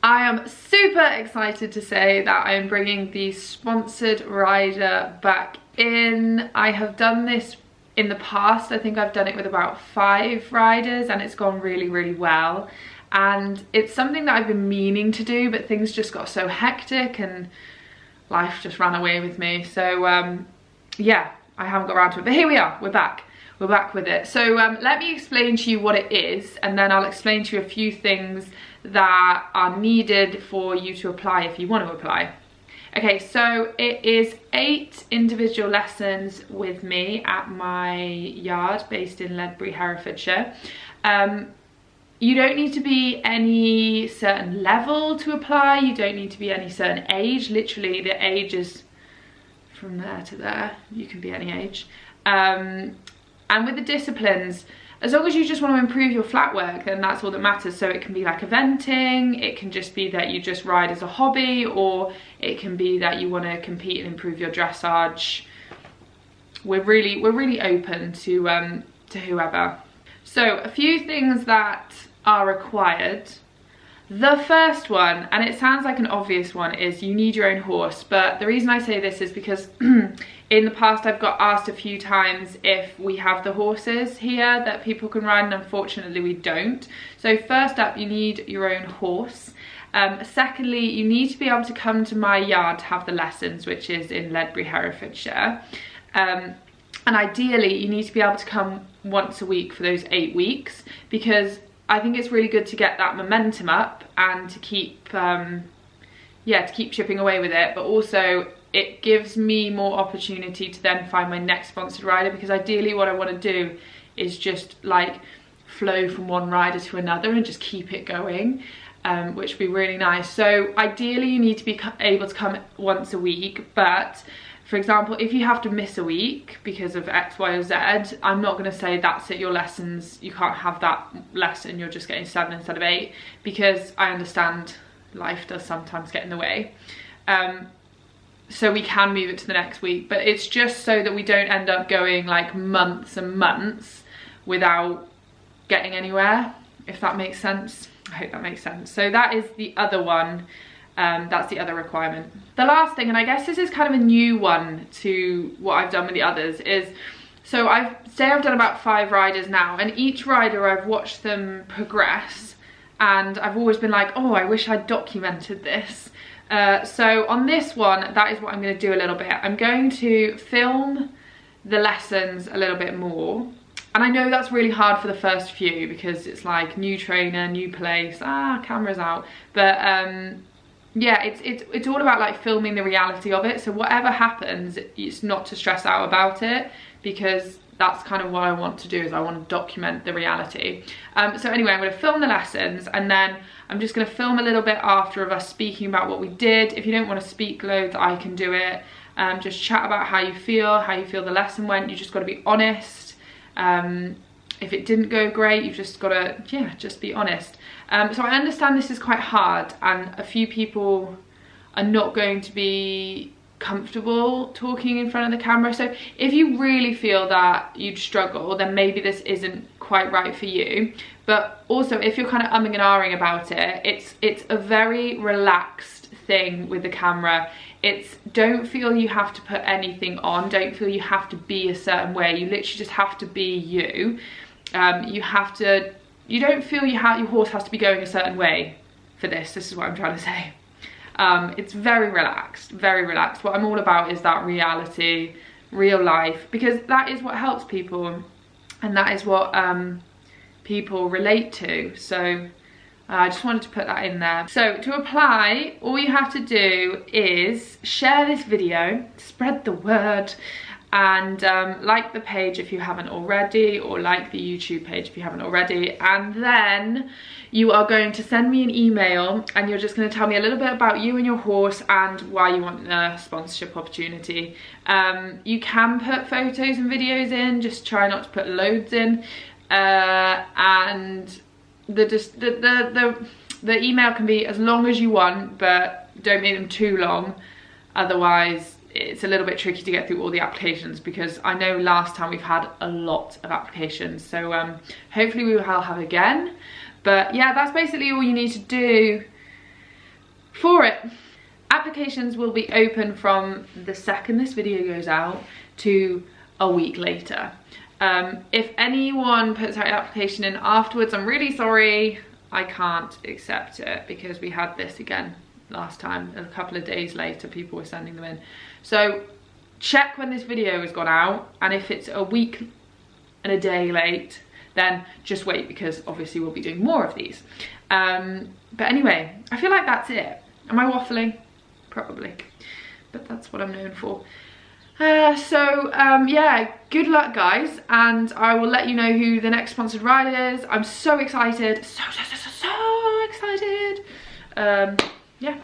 I am super excited to say that I am bringing the sponsored rider back in. I have done this in the past. I think I've done it with about 5 riders and it's gone really, really well. And it's something that I've been meaning to do, but things just got so hectic and life just ran away with me. So yeah, I haven't got around to it, but here we are, we're back with it. So let me explain to you what it is, and then I'll explain to you a few things that are needed for you to apply if you want to apply. Okay, so it is 8 individual lessons with me at my yard based in Ledbury, Herefordshire. You don't need to be any certain level to apply, you don't need to be any certain age. Literally the age is from there to there, you can be any age. And with the disciplines, as long as you just want to improve your flat work, then that's all that matters. So it can be like eventing, it can just be that you just ride as a hobby, or it can be that you want to compete and improve your dressage. We're really open to whoever. So a few things that are required. The first one, and it sounds like an obvious one, is you need your own horse. But the reason I say this is because in the past I've got asked a few times if we have the horses here that people can ride, and unfortunately we don't. So first up, you need your own horse. Secondly, you need to be able to come to my yard to have the lessons, which is in Ledbury, Herefordshire. And ideally you need to be able to come once a week for those 8 weeks, because I think it's really good to get that momentum up and to keep chipping away with it, but also it gives me more opportunity to then find my next sponsored rider, because ideally what I want to do is just like flow from one rider to another and just keep it going, which would be really nice. So ideally you need to be able to come once a week, but for example, if you have to miss a week because of X, Y, or Z, I'm not going to say that's it, your lessons, you can't have that lesson, you're just getting 7 instead of 8, because I understand life does sometimes get in the way. So we can move it to the next week, but it's just so that we don't end up going like months and months without getting anywhere, if that makes sense. I hope that makes sense. So that is the other one. That's the other requirement. The last thing, and I guess this is kind of a new one to what I've done with the others, is so I've done about 5 riders now, and each rider I've watched them progress, and I've always been like, oh, I wish I'd documented this. So on this one, that is what I'm going to do a little bit. I'm going to film the lessons a little bit more. And I know that's really hard for the first few, because it's like new trainer, new place, camera's out. But yeah, it's all about like filming the reality of it. So whatever happens, it's not to stress out about it, because that's kind of what I want to do, is I want to document the reality. So anyway, I'm going to film the lessons, and then I'm just going to film a little bit after of us speaking about what we did. If you don't want to speak loads, I can do it. Just chat about how you feel the lesson went. You just got to be honest. If it didn't go great, you've just got to, yeah, just be honest. So I understand this is quite hard, and a few people are not going to be comfortable talking in front of the camera. So if you really feel that you'd struggle, then maybe this isn't quite right for you. But also, if you're kind of umming and ahhing about it, it's a very relaxed thing with the camera. Don't feel you have to put anything on, don't feel you have to be a certain way. You literally just have to be you. You don't feel your horse has to be going a certain way for this. This is what I'm trying to say. It's very relaxed, very relaxed. What I'm all about is that reality, real life, because that is what helps people, and that is what people relate to. So I just wanted to put that in there. So to apply, all you have to do is share this video, spread the word, and like the page if you haven't already, or like the YouTube page if you haven't already. And then you are going to send me an email, and you're just going to tell me a little bit about you and your horse and why you want the sponsorship opportunity. You can put photos and videos in, just try not to put loads in. And the email can be as long as you want, but don't make them too long, otherwise it's a little bit tricky to get through all the applications, because I know last time we've had a lot of applications. So hopefully we will have again. But yeah, that's basically all you need to do for it. Applications will be open from the second this video goes out to a week later. If anyone puts out an application in afterwards, I'm really sorry, I can't accept it, because we had this again last time. A couple of days later, people were sending them in. So check when this video has gone out, and if it's a week and a day late, then just wait, because obviously we'll be doing more of these. But anyway, I feel like that's it. Am I waffling? Probably, but that's what I'm known for. Yeah, good luck guys, and I will let you know who the next sponsored ride is. I'm so excited, so excited. Yeah.